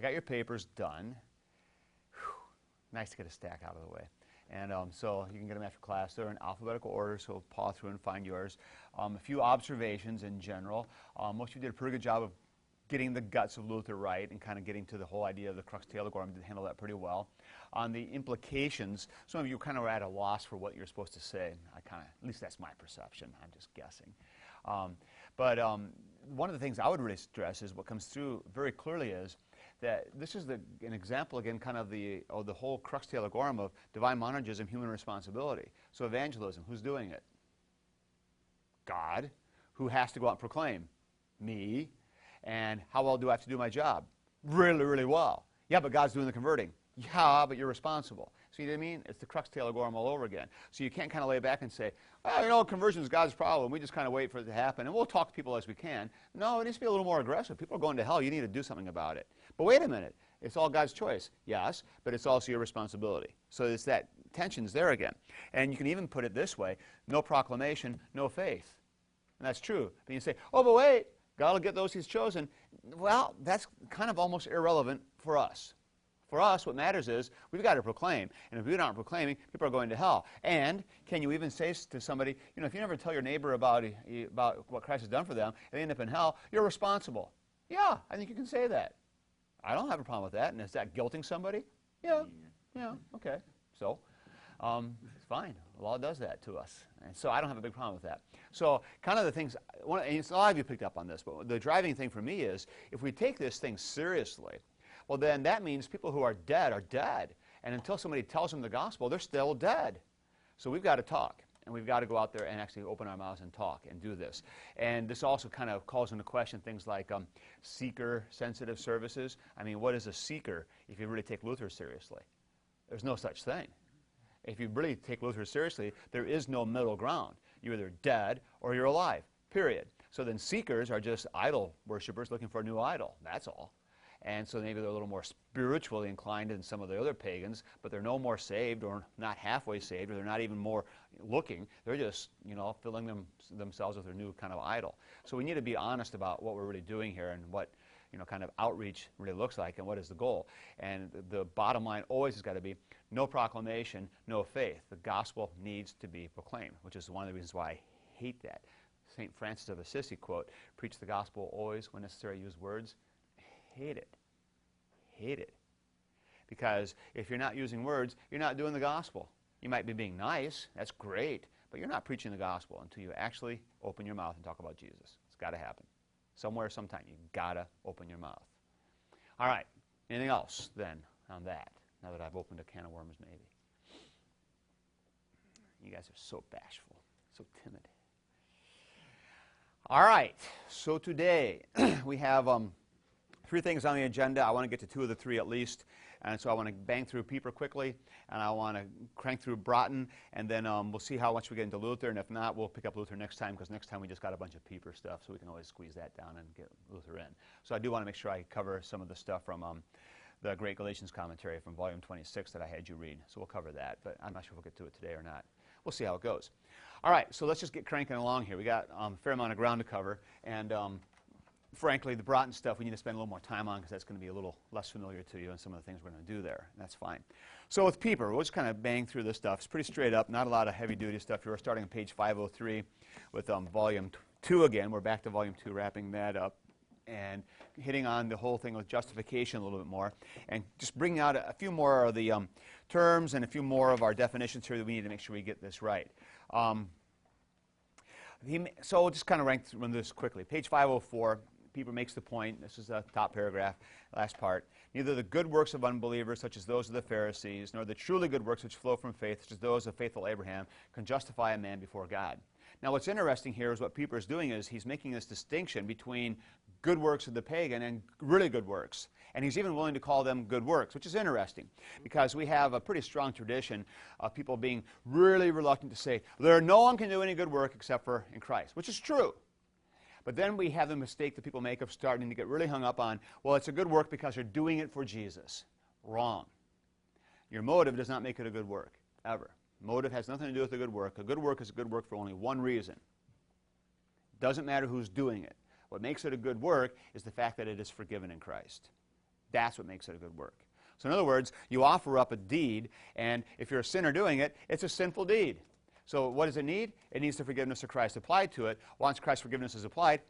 I got your papers done. Whew. Nice to get a stack out of the way. And so you can get them after class. They're in alphabetical order, so we'll paw through and find yours. A few observations in general. Most of you did a pretty good job of getting the guts of Luther right and kind of getting to the whole idea of the crux theologorum. Did handle that pretty well. On the implications, some of you kind of were at a loss for what you're supposed to say. At least that's my perception. I'm just guessing. But one of the things I would really stress is what comes through very clearly is that this is an example, again, kind of the whole crux theologorum of divine monergism, human responsibility. So evangelism, who's doing it? God. Who has to go out and proclaim? Me. And how well do I have to do my job? Really, really well. Yeah, but God's doing the converting. Yeah, but you're responsible. See what I mean? It's the crux theologorum all over again. So you can't kind of lay back and say, well, conversion is God's problem. We just kind of wait for it to happen, and we'll talk to people as we can. No, it needs to be a little more aggressive. People are going to hell. You need to do something about it. But wait a minute. It's all God's choice. Yes, but it's also your responsibility. So it's that tension's there again. And you can even put it this way. No proclamation, no faith. And that's true. But you say, oh, but wait. God will get those he's chosen. Well, that's kind of almost irrelevant for us. For us, what matters is we've got to proclaim. And if we aren't proclaiming, people are going to hell. And can you even say to somebody, if you never tell your neighbor about what Christ has done for them, and they end up in hell, you're responsible. Yeah, I think you can say that. I don't have a problem with that. And is that guilting somebody? Yeah, okay. So, it's fine. The law does that to us. And so I don't have a big problem with that. So kind of the things, and a lot of you picked up on this, but the driving thing for me is if we take this thing seriously, well then that means people who are dead. And until somebody tells them the gospel, they're still dead. So we've got to talk. And we've got to go out there and actually open our mouths and talk and do this. And this also kind of calls into question things like seeker-sensitive services. I mean, what is a seeker if you really take Luther seriously? There's no such thing. If you really take Luther seriously, there is no middle ground. You're either dead or you're alive, period. So then seekers are just idol worshipers looking for a new idol. That's all. And so maybe they're a little more spiritually inclined than some of the other pagans, but they're no more saved or not halfway saved, or they're not even more looking. They're just, filling themselves with their new kind of idol. So we need to be honest about what we're really doing here and what kind of outreach really looks like and what is the goal. And the bottom line always has got to be no proclamation, no faith. The gospel needs to be proclaimed, which is one of the reasons why I hate that. St. Francis of Assisi quote, preach the gospel always, when necessary, use words. Hate it. Hate it. Because if you're not using words, you're not doing the gospel. You might be being nice, that's great, but you're not preaching the gospel until you actually open your mouth and talk about Jesus. It's got to happen. Somewhere, sometime, you got to open your mouth. All right, anything else then on that, now that I've opened a can of worms maybe? You guys are so bashful, so timid. All right, so today we have 3 things on the agenda. I want to get to 2 of the 3 at least. And so I want to bang through Pieper quickly, and I want to crank through Braaten, and then we'll see how much we get into Luther, and if not, we'll pick up Luther next time, because next time we just got a bunch of Pieper stuff, so we can always squeeze that down and get Luther in. So I do want to make sure I cover some of the stuff from the Great Galatians Commentary from Volume 26 that I had you read. So we'll cover that, but I'm not sure if we'll get to it today or not. We'll see how it goes. All right, so let's just get cranking along here. We got a fair amount of ground to cover, and frankly, the Braaten stuff we need to spend a little more time on, because that's going to be a little less familiar to you and some of the things we're going to do there. And that's fine. So with Pieper, we'll just kind of bang through this stuff. It's pretty straight up, not a lot of heavy-duty stuff. We're starting on page 503 with Volume 2 again. We're back to Volume 2, wrapping that up and hitting on the whole thing with justification a little bit more, and just bringing out a few more of the terms and a few more of our definitions here that we need to make sure we get this right. So we'll just kind of run this quickly. Page 504. Pieper makes the point, this is the top paragraph, last part, neither the good works of unbelievers, such as those of the Pharisees, nor the truly good works which flow from faith, such as those of faithful Abraham, can justify a man before God. Now what's interesting here is what Pieper is doing is he's making this distinction between good works of the pagan and really good works. And he's even willing to call them good works, which is interesting, because we have a pretty strong tradition of people being really reluctant to say, no one can do any good work except for in Christ, which is true. But then we have the mistake that people make of starting to get really hung up on, well, it's a good work because you're doing it for Jesus. Wrong. Your motive does not make it a good work, ever. Motive has nothing to do with a good work. A good work is a good work for only one reason. Doesn't matter who's doing it. What makes it a good work is the fact that it is forgiven in Christ. That's what makes it a good work. So in other words, you offer up a deed, and if you're a sinner doing it, it's a sinful deed. So what does it need? It needs the forgiveness of Christ applied to it. Once Christ's forgiveness is applied,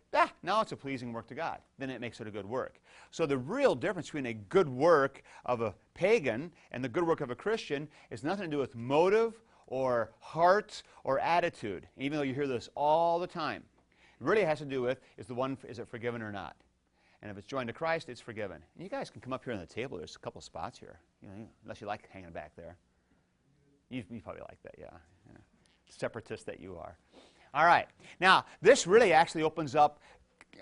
now it's a pleasing work to God. Then it makes it a good work. So the real difference between a good work of a pagan and the good work of a Christian is nothing to do with motive or heart or attitude, even though you hear this all the time. It really has to do with, is it forgiven or not? And if it's joined to Christ, it's forgiven. And you guys can come up here on the table. There's a couple of spots here, unless you like hanging back there. You probably like that, yeah. Separatist that you are. All right. Now, this really actually opens up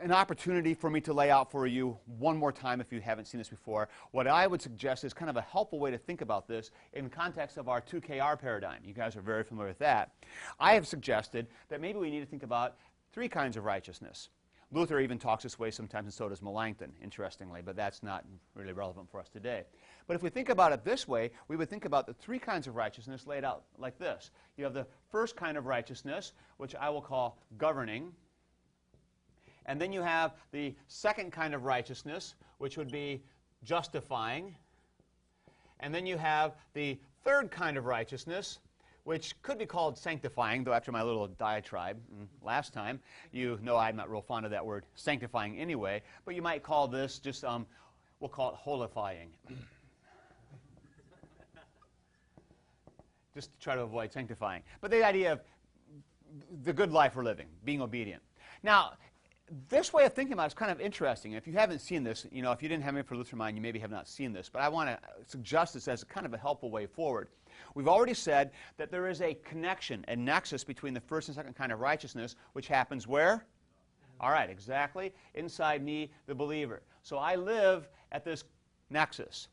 an opportunity for me to lay out for you one more time if you haven't seen this before. What I would suggest is kind of a helpful way to think about this in context of our 2KR paradigm. You guys are very familiar with that. I have suggested that maybe we need to think about 3 kinds of righteousness. Luther even talks this way sometimes, and so does Melanchthon, interestingly, but that's not really relevant for us today. But if we think about it this way, we would think about the 3 kinds of righteousness laid out like this. You have the first kind of righteousness, which I will call governing. And then you have the second kind of righteousness, which would be justifying. And then you have the third kind of righteousness, which could be called sanctifying, though after my little diatribe last time, you know I'm not real fond of that word sanctifying anyway, but you might call this just, we'll call it holifying. Just to try to avoid sanctifying. But the idea of the good life we're living, being obedient. Now, this way of thinking about it is kind of interesting. If you haven't seen this, if you didn't have me for Lutheran Mind, you maybe have not seen this, but I want to suggest this as kind of a helpful way forward. We've already said that there is a connection, a nexus between the first and second kind of righteousness, which happens where? All right, exactly. Inside me, the believer. So I live at this nexus.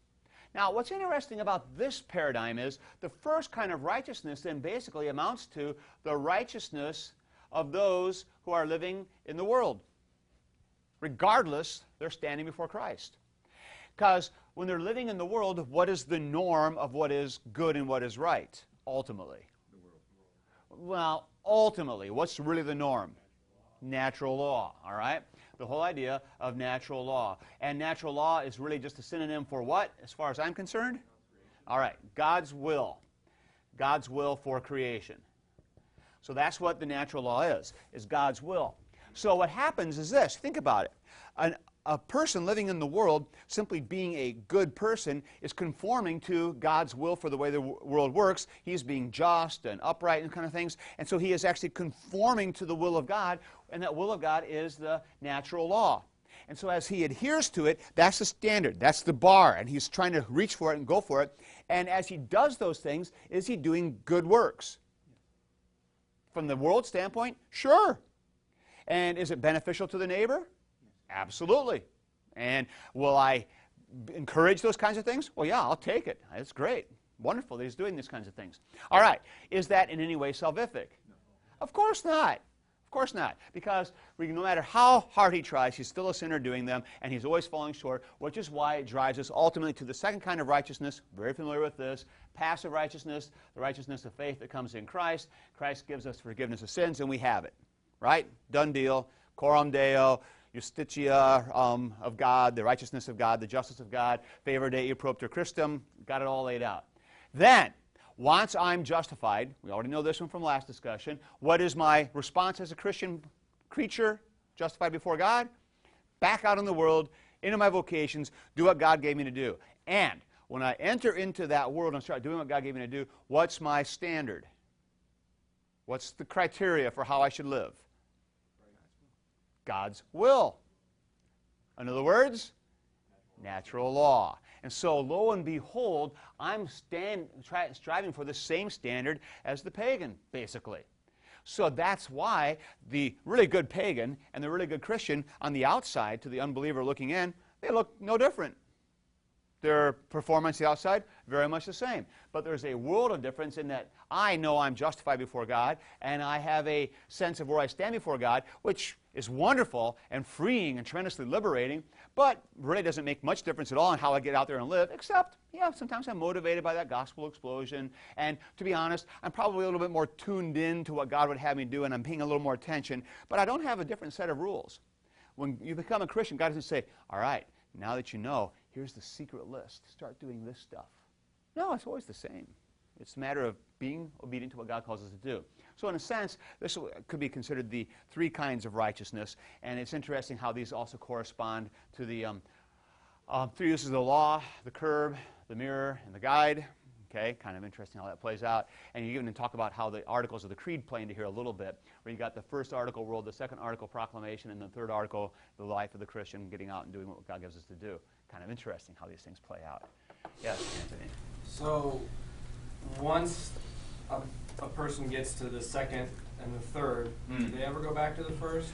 Now, what's interesting about this paradigm is the first kind of righteousness then basically amounts to the righteousness of those who are living in the world. Regardless, they're standing before Christ. Because when they're living in the world, what is the norm of what is good and what is right, ultimately? Well, ultimately, what's really the norm? Natural law, all right? The whole idea of natural law. And natural law is really just a synonym for what, as far as I'm concerned? All right, God's will. God's will for creation. So that's what the natural law is God's will. So what happens is this. Think about it. A person living in the world, simply being a good person, is conforming to God's will for the way the world works. He's being just and upright and kind of things. And so he is actually conforming to the will of God, and that will of God is the natural law. And so as he adheres to it, that's the standard, that's the bar, and he's trying to reach for it and go for it. And as he does those things, is he doing good works? From the world standpoint, sure. And is it beneficial to the neighbor? Absolutely. And will I encourage those kinds of things? Well, yeah, I'll take it. It's great. Wonderful that he's doing these kinds of things. All right. Is that in any way salvific? No. Of course not. Of course not. Because no matter how hard he tries, he's still a sinner doing them, and he's always falling short, which is why it drives us ultimately to the second kind of righteousness, very familiar with this, passive righteousness, the righteousness of faith that comes in Christ. Christ gives us forgiveness of sins, and we have it. Right? Done deal. Coram Deo. Justitia of God, the righteousness of God, the justice of God, favor Dei propter Christum, got it all laid out. Then, once I'm justified, we already know this one from last discussion, what is my response as a Christian creature, justified before God? Back out in the world, into my vocations, do what God gave me to do. And when I enter into that world and start doing what God gave me to do, what's my standard? What's the criteria for how I should live? God's will. In other words, natural law. And so, lo and behold, I'm striving for the same standard as the pagan, basically. So that's why the really good pagan and the really good Christian on the outside, to the unbeliever looking in, they look no different. Their performance on the outside, very much the same. But there's a world of difference in that I know I'm justified before God, and I have a sense of where I stand before God, which is wonderful and freeing and tremendously liberating, but really doesn't make much difference at all in how I get out there and live, except, sometimes I'm motivated by that gospel explosion. And to be honest, I'm probably a little bit more tuned in to what God would have me do, and I'm paying a little more attention, but I don't have a different set of rules. When you become a Christian, God doesn't say, all right, now that you know, here's the secret list. Start doing this stuff. No, it's always the same. It's a matter of being obedient to what God calls us to do. So in a sense, this could be considered the three kinds of righteousness. And it's interesting how these also correspond to the three uses of the law, the curb, the mirror, and the guide. Okay, kind of interesting how that plays out. And you even talk about how the articles of the creed play into here a little bit, where you got the first article, world, the second article, proclamation, and the third article, the life of the Christian, getting out and doing what God gives us to do. Kind of interesting how these things play out. Yes, Anthony? So once a person gets to the second and the third, do they ever go back to the first?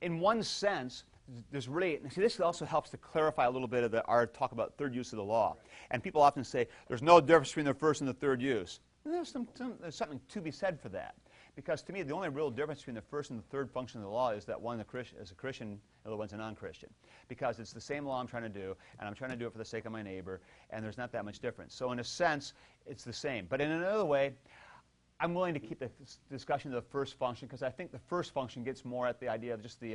In one sense, there's really, see, this also helps to clarify a little bit of our talk about third use of the law. Okay. And people often say, there's no difference between the first and the third use. And there's something to be said for that. Because to me, the only real difference between the first and the third function of the law is that one is a Christian, the other one's a non-Christian. Because it's the same law I'm trying to do, and I'm trying to do it for the sake of my neighbor, and there's not that much difference. So in a sense, it's the same. But in another way, I'm willing to keep the discussion of the first function, because I think the first function gets more at the idea of just the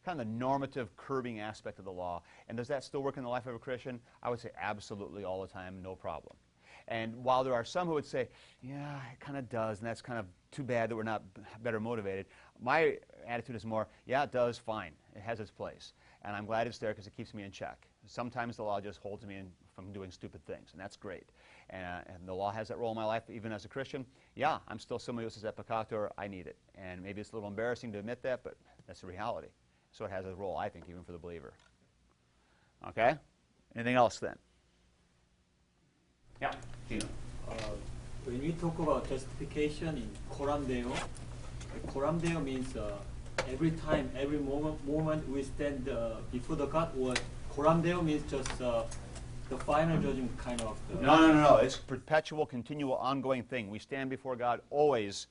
kind of the normative curbing aspect of the law. And does that still work in the life of a Christian? I would say absolutely all the time, no problem. And while there are some who would say, yeah, it kind of does, and that's kind of too bad that we're not better motivated, my attitude is more, yeah, it does, fine. It has its place. And I'm glad it's there because it keeps me in check. Sometimes the law just holds me from doing stupid things, and that's great. And the law has that role in my life, even as a Christian. Yeah, I'm still simul et peccator. I need it. And maybe it's a little embarrassing to admit that, but that's the reality. So it has a role, I think, even for the believer. Okay? Anything else then? Yeah, Gino. When we talk about justification in coram deo means every time, every moment we stand before the God, or coram deo means just the final judgment kind of. No. It's perpetual, continual, ongoing thing. We stand before God always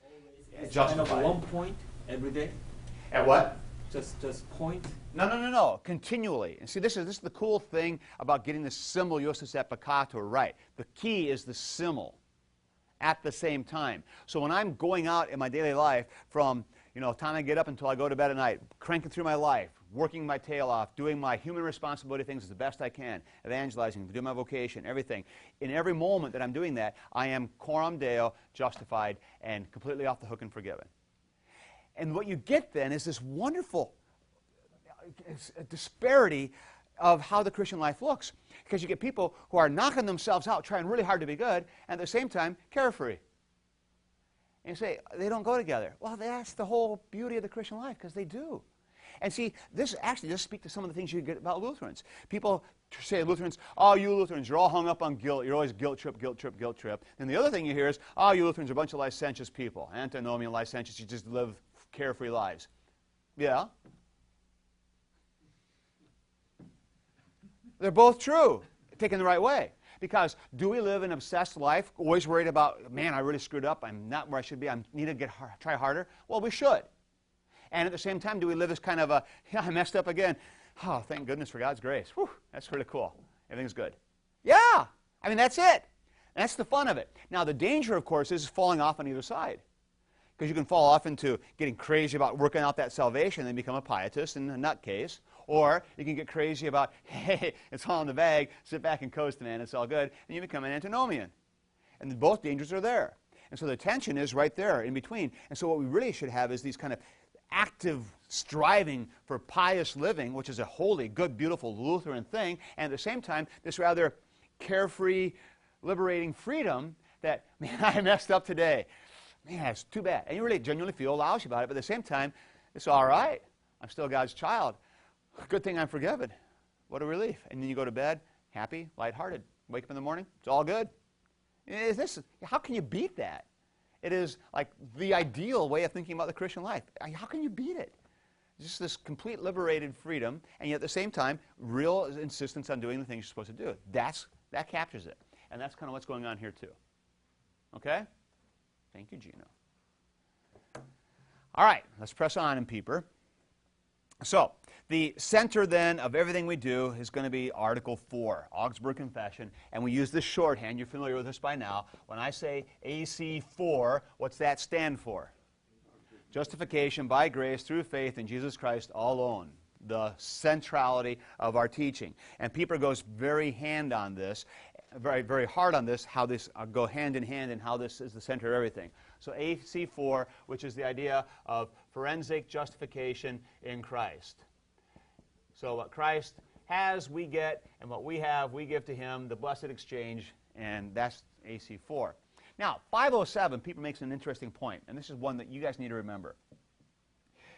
justified. Kind of one point every day. At what? Just point. No. Continually. And see, this is the cool thing about getting the simul iustus et peccator right. The key is the simul at the same time. So when I'm going out in my daily life from time I get up until I go to bed at night, cranking through my life, working my tail off, doing my human responsibility things as the best I can, evangelizing, doing my vocation, everything. In every moment that I'm doing that, I am coram deo, justified, and completely off the hook and forgiven. And what you get then is this wonderful disparity of how the Christian life looks. Because you get people who are knocking themselves out, trying really hard to be good, and at the same time, carefree. And you say, they don't go together. Well, that's the whole beauty of the Christian life, because they do. And see, this actually does speak to some of the things you get about Lutherans. People say, Lutherans, oh, you Lutherans, you're all hung up on guilt. You're always guilt trip, guilt trip, guilt trip. And the other thing you hear is, oh, you Lutherans are a bunch of licentious people. Antinomian, licentious, you just live carefree lives. Yeah. They're both true, taken the right way. Because do we live an obsessed life, always worried about, man, I really screwed up, I'm not where I should be, I need to try harder? Well, we should. And at the same time, do we live this kind of a, yeah, I messed up again. Oh, thank goodness for God's grace. Whew, that's really cool. Everything's good. Yeah, I mean, that's it. That's the fun of it. Now, the danger, of course, is falling off on either side. Because you can fall off into getting crazy about working out that salvation and then become a pietist and a nutcase. Or you can get crazy about, hey, it's all in the bag, sit back and coast, man, it's all good, and you become an antinomian. And both dangers are there. And so the tension is right there in between. And so what we really should have is these kind of active striving for pious living, which is a holy, good, beautiful Lutheran thing, and at the same time, this rather carefree, liberating freedom that, man, I messed up today. Man, it's too bad. And you really genuinely feel lousy about it, but at the same time, it's all right. I'm still God's child. Good thing I'm forgiven. What a relief. And then you go to bed, happy, lighthearted. Wake up in the morning, it's all good. How can you beat that? It is like the ideal way of thinking about the Christian life. How can you beat it? Just this complete liberated freedom, and yet at the same time, real insistence on doing the things you're supposed to do. That captures it. And that's kind of what's going on here too. Okay? Thank you, Gino. All right, let's press on in Pieper. So, the center then of everything we do is going to be Article 4, Augsburg Confession, and we use this shorthand. You're familiar with this by now. When I say AC4, what's that stand for? Justification by grace through faith in Jesus Christ alone. the centrality of our teaching. And Pieper goes very hard on this, how this go hand in hand and how this is the center of everything. So AC4, which is the idea of forensic justification in Christ. So what Christ has, we get, and what we have, we give to him, the blessed exchange, and that's AC4. Now, 507, Pieper makes an interesting point, and this is one that you guys need to remember.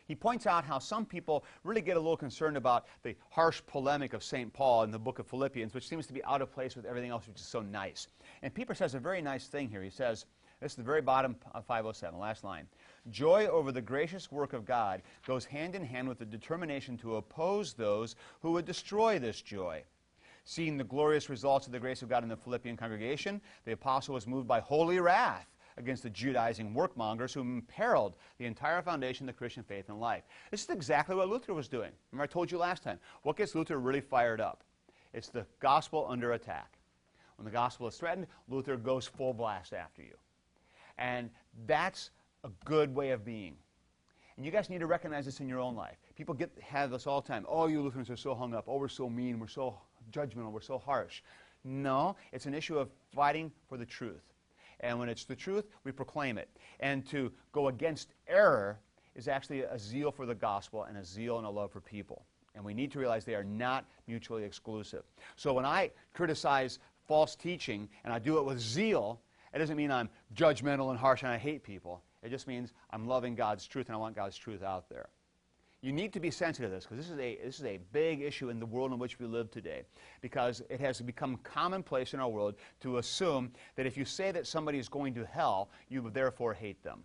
He points out how some people really get a little concerned about the harsh polemic of St. Paul in the book of Philippians, which seems to be out of place with everything else, which is so nice. And Pieper says a very nice thing here. He says, this is the very bottom of 507, last line. Joy over the gracious work of God goes hand in hand with the determination to oppose those who would destroy this joy. Seeing the glorious results of the grace of God in the Philippian congregation, the apostle was moved by holy wrath against the Judaizing workmongers who imperiled the entire foundation of the Christian faith and life. This is exactly what Luther was doing. Remember I told you last time, what gets Luther really fired up? It's the gospel under attack. When the gospel is threatened, Luther goes full blast after you. And that's a good way of being. And you guys need to recognize this in your own life. People have this all the time. Oh, you Lutherans are so hung up. Oh, we're so mean. We're so judgmental. We're so harsh. No, it's an issue of fighting for the truth. And when it's the truth, we proclaim it. And to go against error is actually a zeal for the gospel and a zeal and a love for people. And we need to realize they are not mutually exclusive. So when I criticize false teaching and I do it with zeal, it doesn't mean I'm judgmental and harsh and I hate people. It just means I'm loving God's truth and I want God's truth out there. You need to be sensitive to this because this is a big issue in the world in which we live today, because it has become commonplace in our world to assume that if you say that somebody is going to hell, you therefore hate them.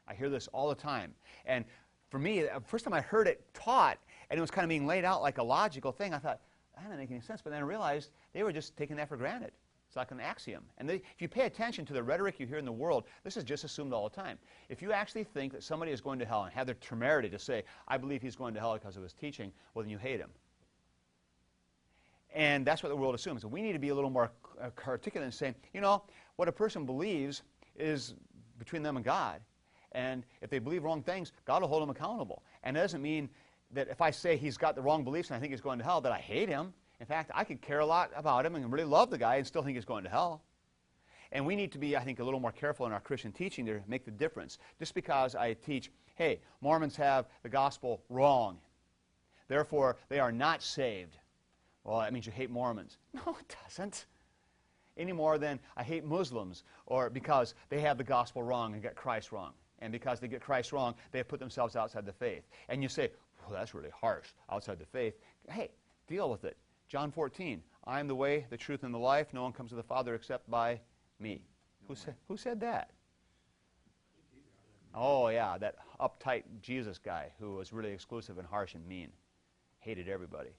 I hear this all the time. And for me, the first time I heard it taught, and it was kind of being laid out like a logical thing, I thought, that doesn't make any sense. But then I realized they were just taking that for granted. It's like an axiom. And if you pay attention to the rhetoric you hear in the world, this is just assumed all the time. If you actually think that somebody is going to hell and have the temerity to say, I believe he's going to hell because of his teaching, well, then you hate him. And that's what the world assumes. And we need to be a little more articulate in saying, you know, what a person believes is between them and God. And if they believe wrong things, God will hold them accountable. And it doesn't mean that if I say he's got the wrong beliefs and I think he's going to hell, that I hate him. In fact, I could care a lot about him and really love the guy and still think he's going to hell. And we need to be, I think, a little more careful in our Christian teaching to make the difference. Just because I teach, hey, Mormons have the gospel wrong, therefore they are not saved. Well, that means you hate Mormons. No, it doesn't. Any more than I hate Muslims, or because they have the gospel wrong and get Christ wrong. And because they get Christ wrong, they have put themselves outside the faith. And you say, well, that's really harsh, outside the faith. Hey, deal with it. John 14, I am the way, the truth, and the life. No one comes to the Father except by me. Who said that? Oh, yeah, that uptight Jesus guy who was really exclusive and harsh and mean. Hated everybody.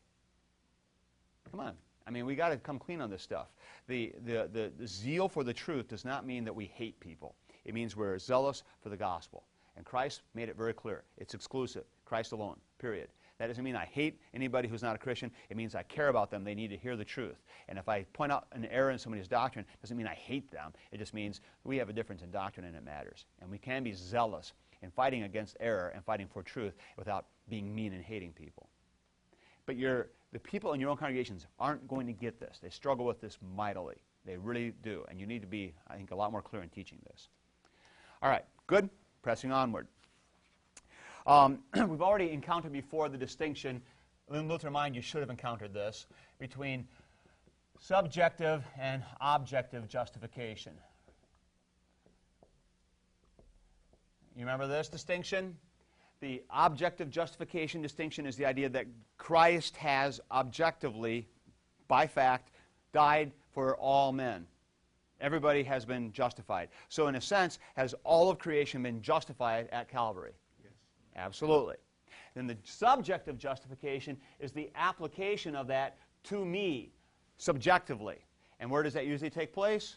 Come on. I mean, we got to come clean on this stuff. The zeal for the truth does not mean that we hate people. It means we're zealous for the gospel. And Christ made it very clear. It's exclusive. Christ alone, period. That doesn't mean I hate anybody who's not a Christian. It means I care about them. They need to hear the truth. And if I point out an error in somebody's doctrine, it doesn't mean I hate them. It just means we have a difference in doctrine and it matters. And we can be zealous in fighting against error and fighting for truth without being mean and hating people. But the people in your own congregations aren't going to get this. They struggle with this mightily. They really do. And you need to be, I think, a lot more clear in teaching this. All right, good. Pressing onward. We've already encountered before the distinction, in Lutheran mind you should have encountered this, between subjective and objective justification. You remember this distinction? The objective justification distinction is the idea that Christ has objectively, by fact, died for all men. Everybody has been justified. So in a sense, has all of creation been justified at Calvary? Yes. Absolutely. Then the subjective justification is the application of that to me, subjectively. And where does that usually take place?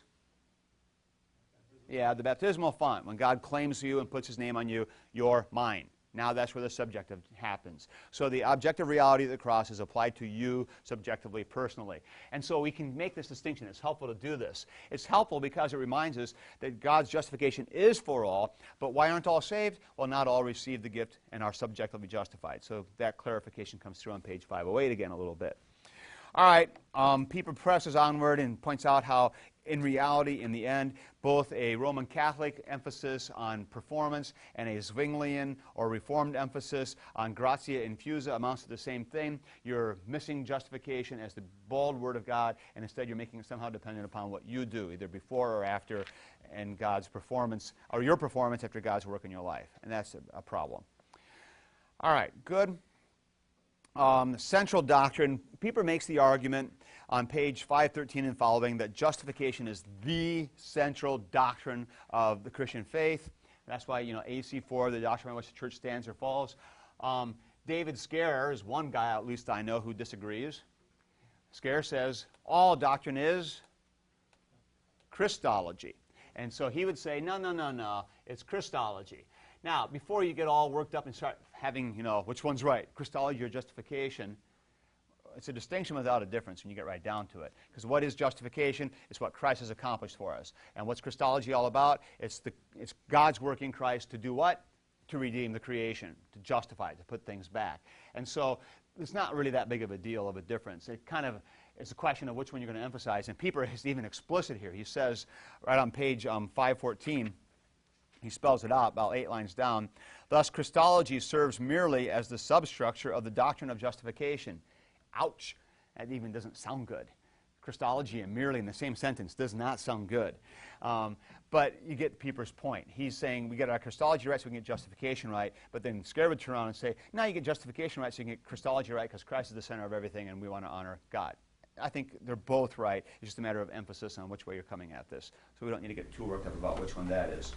Yeah, the baptismal font. When God claims you and puts his name on you, you're mine. Now that's where the subjective happens. So the objective reality of the cross is applied to you subjectively, personally. And so we can make this distinction. It's helpful to do this. It's helpful because it reminds us that God's justification is for all, but why aren't all saved? Well, not all receive the gift and are subjectively justified. So that clarification comes through on page 508 again a little bit. All right, Pieper presses onward and points out how, in reality, in the end, both a Roman Catholic emphasis on performance and a Zwinglian or Reformed emphasis on gratia infusa amounts to the same thing. You're missing justification as the bald Word of God, and instead you're making it somehow dependent upon what you do, either before or after, and God's performance, or your performance after God's work in your life. And that's a problem. All right, good. Central doctrine. Pieper makes the argument on page 513 and following that justification is the central doctrine of the Christian faith. That's why, AC4, the doctrine on which the church stands or falls. David Scare is one guy, at least I know, who disagrees. Scare says all doctrine is Christology. And so he would say, no, it's Christology. Now, before you get all worked up and start having, which one's right, Christology or justification, it's a distinction without a difference when you get right down to it. Because what is justification? It's what Christ has accomplished for us. And what's Christology all about? It's God's work in Christ to do what? To redeem the creation, to justify it, to put things back. And so it's not really that big of a deal of a difference. It kind of is a question of which one you're going to emphasize. And Pieper is even explicit here. He says right on page 514, he spells it out about 8 lines down. Thus, Christology serves merely as the substructure of the doctrine of justification. Ouch. That even doesn't sound good. Christology and merely in the same sentence does not sound good. But you get Pieper's point. He's saying we get our Christology right so we can get justification right, but then Scare would turn around and say, no, you get justification right so you can get Christology right because Christ is the center of everything and we want to honor God. I think they're both right. It's just a matter of emphasis on which way you're coming at this. So we don't need to get too worked up about which one that is.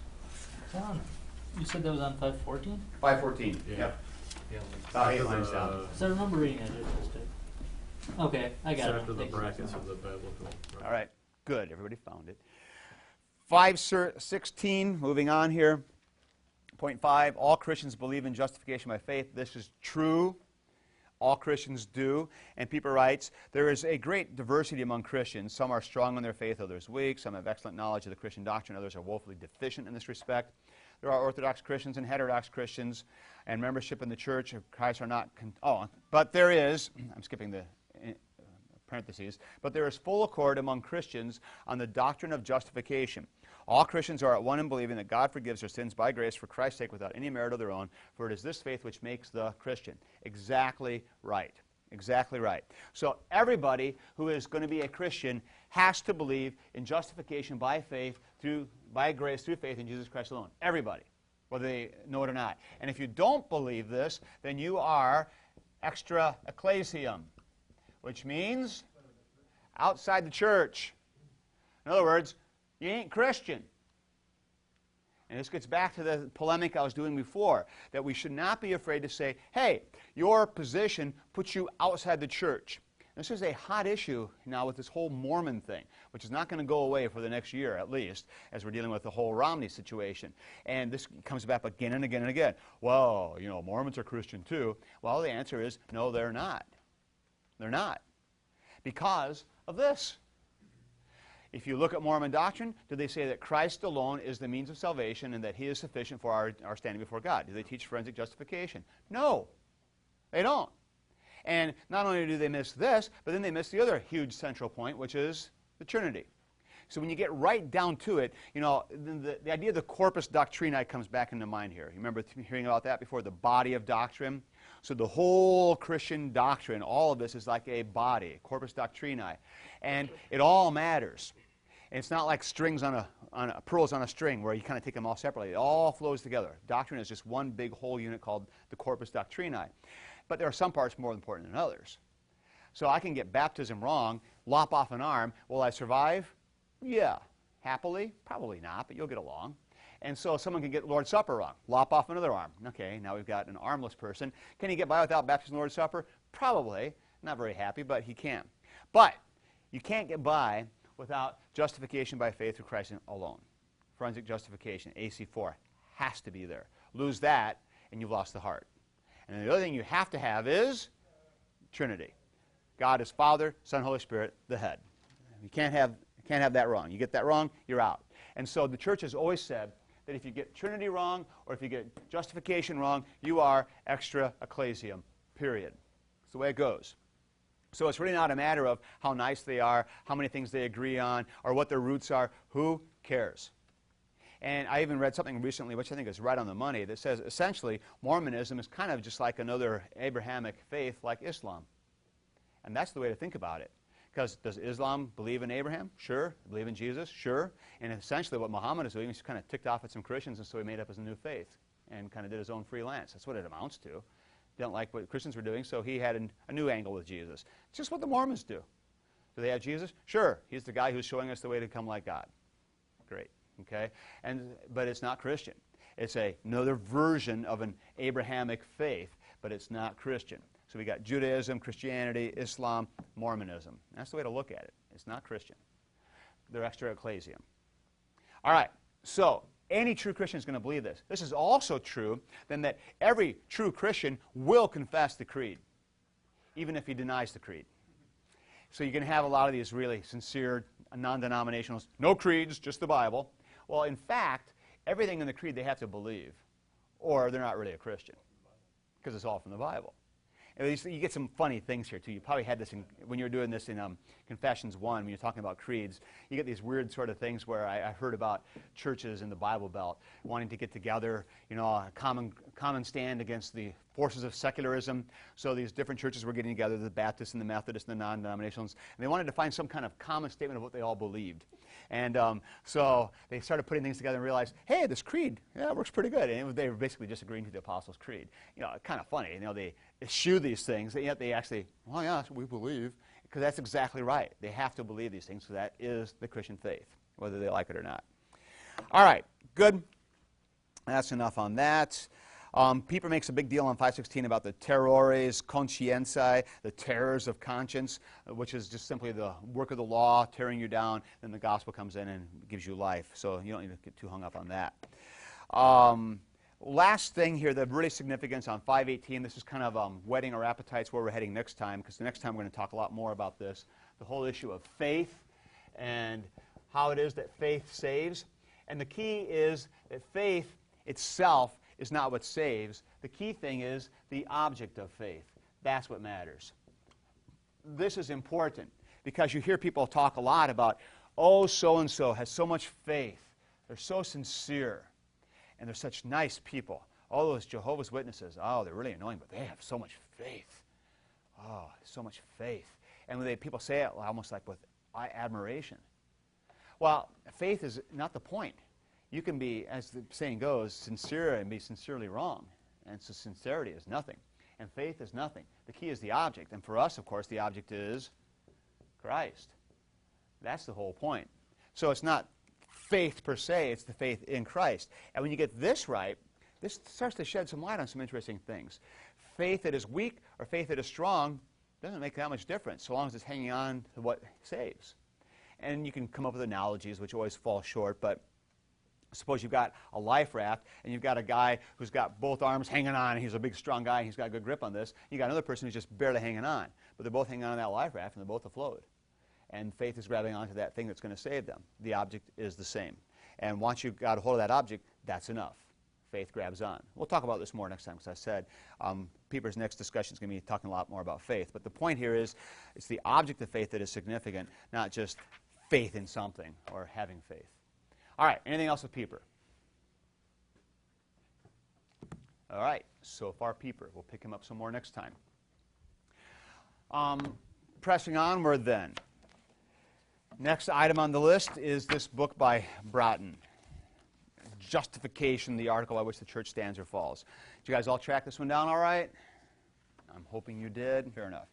You said that was on 514? 514, Yeah. yep. Yeah, About 8 lines down. So I remember reading it. Okay, I got it. after the Thanks. brackets of the biblical. All right, good. Everybody found it. 516, moving on here. Point 5, all Christians believe in justification by faith. This is true. All Christians do. And Pieper writes, there is a great diversity among Christians. Some are strong in their faith, others weak. Some have excellent knowledge of the Christian doctrine, others are woefully deficient in this respect. There are Orthodox Christians and heterodox Christians, and membership in the Church of Christ are not... but there is, I'm skipping the parentheses, but there is full accord among Christians on the doctrine of justification. All Christians are at one in believing that God forgives their sins by grace for Christ's sake without any merit of their own, for it is this faith which makes the Christian. Exactly right. Exactly right. So everybody who is going to be a Christian has to believe in justification by faith, by grace through faith in Jesus Christ alone. Everybody, whether they know it or not. And if you don't believe this, then you are extra ecclesiam, which means outside the church. In other words, you ain't Christian. And this gets back to the polemic I was doing before, that we should not be afraid to say, hey, your position puts you outside the church. This is a hot issue now with this whole Mormon thing, which is not going to go away for the next year at least, as we're dealing with the whole Romney situation. And this comes back again and again and again. Well, Mormons are Christian too. Well, the answer is no, they're not. They're not. Because of this. If you look at Mormon doctrine, do they say that Christ alone is the means of salvation and that He is sufficient for our standing before God? Do they teach forensic justification? No, they don't. And not only do they miss this, but then they miss the other huge central point, which is the Trinity. So when you get right down to it, the idea of the corpus doctrinae comes back into mind here. You remember hearing about that before, the body of doctrine? So the whole Christian doctrine, all of this is like a body, corpus doctrinae. And it all matters. And it's not like strings pearls on a string where you kind of take them all separately. It all flows together. Doctrine is just one big whole unit called the corpus doctrinae. But there are some parts more important than others. So I can get baptism wrong, lop off an arm. Will I survive? Yeah. Happily? Probably not, but you'll get along. And so someone can get Lord's Supper wrong, lop off another arm. Okay, now we've got an armless person. Can he get by without baptism and Lord's Supper? Probably. Not very happy, but he can. But you can't get by without justification by faith through Christ alone. Forensic justification, AC4, has to be there. Lose that, and you've lost the heart. And the other thing you have to have is Trinity. God is Father, Son, Holy Spirit, the head. You can't have that wrong. You get that wrong, you're out. And so the church has always said that if you get Trinity wrong or if you get justification wrong, you are extra ecclesiam, period. It's the way it goes. So it's really not a matter of how nice they are, how many things they agree on, or what their roots are. Who cares? And I even read something recently, which I think is right on the money, that says essentially Mormonism is kind of just like another Abrahamic faith like Islam. And that's the way to think about it. Because does Islam believe in Abraham? Sure. Believe in Jesus? Sure. And essentially what Muhammad is doing is kind of ticked off at some Christians, and so he made up his new faith and kind of did his own freelance. That's what it amounts to. Didn't like what Christians were doing, so he had a new angle with Jesus. It's just what the Mormons do. Do they have Jesus? Sure. He's the guy who's showing us the way to become like God. Great. Okay? But it's not Christian. It's another version of an Abrahamic faith, but it's not Christian. So we got Judaism, Christianity, Islam, Mormonism. That's the way to look at it. It's not Christian. They're extra ecclesiam. All right. So any true Christian is going to believe this. This is also true then that every true Christian will confess the creed, even if he denies the creed. So you can have a lot of these really sincere non-denominationals, no creeds, just the Bible. Well, in fact, everything in the creed they have to believe, or they're not really a Christian, because it's all from the Bible. You get some funny things here, too. You probably had this when you were doing this in Confessions 1, when you're talking about creeds. You get these weird sort of things where I heard about churches in the Bible Belt wanting to get together, a common stand against the forces of secularism. So these different churches were getting together, the Baptists and the Methodists and the non-denominationals, and they wanted to find some kind of common statement of what they all believed. And so they started putting things together and realized, hey, this creed, yeah, it works pretty good. And they were basically just agreeing to the Apostles' Creed. Kind of funny. They eschew these things, and yet they actually, well, yeah, that's what we believe. Because that's exactly right. They have to believe these things, so that is the Christian faith, whether they like it or not. All right, good. That's enough on that. Pieper makes a big deal on 516 about the terrores conscientiae, the terrors of conscience, which is just simply the work of the law tearing you down. Then the gospel comes in and gives you life. So you don't need to get too hung up on that. Last thing here, the really significance on 518, this is kind of whetting our appetites where we're heading next time, because the next time we're going to talk a lot more about this, the whole issue of faith and how it is that faith saves. And the key is that faith itself is not what saves. The key thing is the object of faith. That's what matters. This is important because you hear people talk a lot about, oh, so-and-so has so much faith. They're so sincere. And they're such nice people. All those Jehovah's Witnesses, oh, they're really annoying, but they have so much faith. Oh, so much faith. And when people say it almost like with admiration. Well, faith is not the point. You can be, as the saying goes, sincere and be sincerely wrong. And so sincerity is nothing. And faith is nothing. The key is the object. And for us, of course, the object is Christ. That's the whole point. So it's not faith per se, it's the faith in Christ. And when you get this right, this starts to shed some light on some interesting things. Faith that is weak or faith that is strong doesn't make that much difference, so long as it's hanging on to what saves. And you can come up with analogies, which always fall short, but suppose you've got a life raft, and you've got a guy who's got both arms hanging on, and he's a big, strong guy, and he's got a good grip on this. You've got another person who's just barely hanging on, but they're both hanging on that life raft, and they're both afloat. And faith is grabbing onto that thing that's going to save them. The object is the same. And once you've got a hold of that object, that's enough. Faith grabs on. We'll talk about this more next time, because I said Pieper's next discussion is going to be talking a lot more about faith. But the point here is it's the object of faith that is significant, not just faith in something or having faith. All right, anything else with Pieper? All right, so far Pieper. We'll pick him up some more next time. Pressing onward then. Next item on the list is this book by Braaten, Justification, the article by which the church stands or falls. Did you guys all track this one down all right? I'm hoping you did. Fair enough.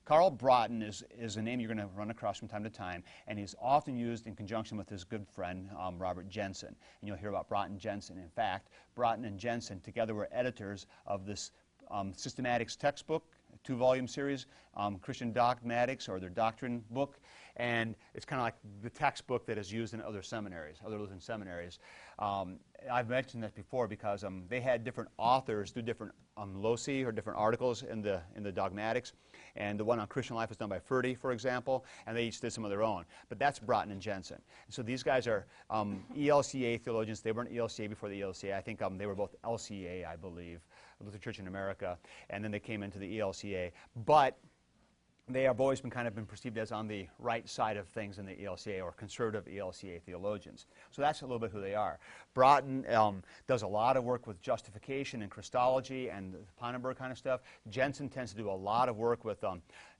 Karl Braaten is a name you're going to run across from time to time, and he's often used in conjunction with his good friend, Robert Jensen. And you'll hear about Braaten Jensen. In fact, Braaten and Jensen together were editors of this systematics textbook, a 2-volume series, Christian Dogmatics, or their doctrine book. And it's kind of like the textbook that is used in other seminaries, other Lutheran seminaries. I've mentioned this before because they had different authors do different loci, or different articles in the dogmatics. And the one on Christian life was done by Furty, for example, and they each did some of their own. But that's Braaten and Jensen. And so these guys are ELCA theologians. They weren't ELCA before the ELCA. I think they were both LCA, I believe, Lutheran Church in America, and then they came into the ELCA. But they have always been perceived as on the right side of things in the ELCA, or conservative ELCA theologians. So that's a little bit who they are. Braaten does a lot of work with justification and Christology and the Pannenberg kind of stuff. Jensen tends to do a lot of work with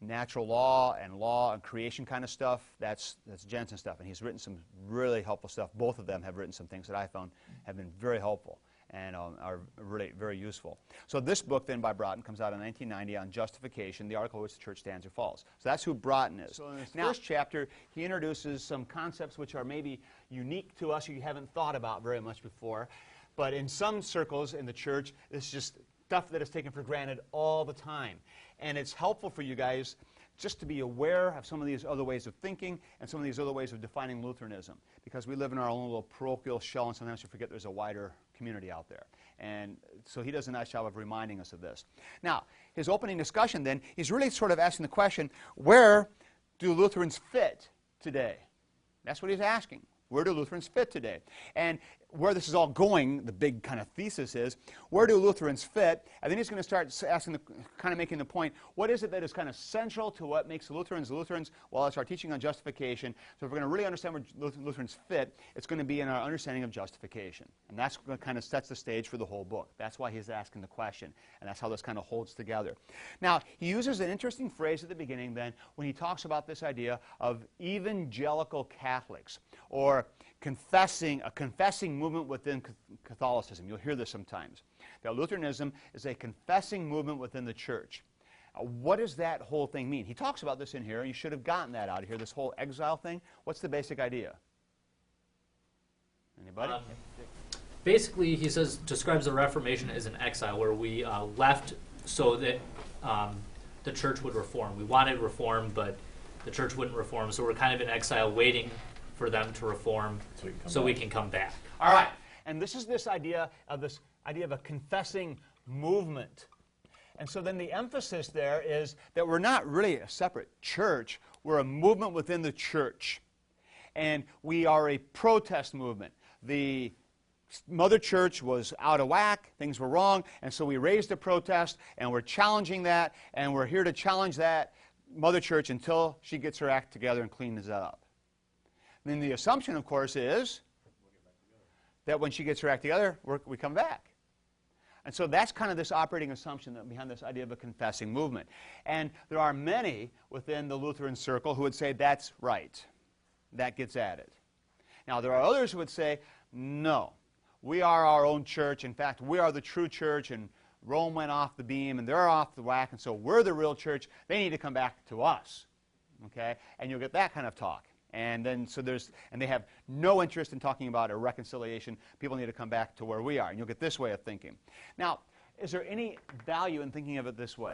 natural law and creation kind of stuff. That's Jensen stuff, and he's written some really helpful stuff. Both of them have written some things that I found have been very helpful and are really very useful. So this book then by Braaten comes out in 1990 on justification, the article which the church stands or falls. So that's who Braaten is. So in his first chapter, he introduces some concepts which are maybe unique to us, you haven't thought about very much before. But in some circles in the church, it's just stuff that is taken for granted all the time. And it's helpful for you guys just to be aware of some of these other ways of thinking and some of these other ways of defining Lutheranism, because we live in our own little parochial shell, and sometimes we forget there's a wider community out there. And so he does a nice job of reminding us of this. Now, his opening discussion then, he's really sort of asking the question, where do Lutherans fit today? That's what he's asking. Where do Lutherans fit today? And where this is all going, the big kind of thesis is, where do Lutherans fit? And then he's going to start asking, kind of making the point, what is it that is kind of central to what makes Lutherans Lutherans? Well, it's our teaching on justification. So if we're going to really understand where Lutherans fit, it's going to be in our understanding of justification. And that's what kind of sets the stage for the whole book. That's why he's asking the question. And that's how this kind of holds together. Now, he uses an interesting phrase at the beginning then when he talks about this idea of evangelical Catholics, or a confessing movement within Catholicism. You'll hear this sometimes. That Lutheranism is a confessing movement within the church. What does that whole thing mean? He talks about this in here. You should have gotten that out of here, this whole exile thing. What's the basic idea? Anybody? Basically, he describes the Reformation as an exile, where we left so that the church would reform. We wanted reform, but the church wouldn't reform, so we're kind of in exile waiting for them to reform so we can come back. All right. And this is this idea of a confessing movement. And so then the emphasis there is that we're not really a separate church. We're a movement within the church. And we are a protest movement. The Mother Church was out of whack, things were wrong, and so we raised a protest, and we're challenging that, and we're here to challenge that Mother Church until she gets her act together and cleans that up. And then the assumption, of course, is that when she gets her act together, we come back. And so that's kind of this operating assumption behind this idea of a confessing movement. And there are many within the Lutheran circle who would say that's right. That gets added. Now, there are others who would say, no, we are our own church. In fact, we are the true church, and Rome went off the beam, and they're off the whack, and so we're the real church. They need to come back to us. Okay? And you'll get that kind of talk. And then and they have no interest in talking about a reconciliation. People need to come back to where we are. And you'll get this way of thinking. Now, is there any value in thinking of it this way?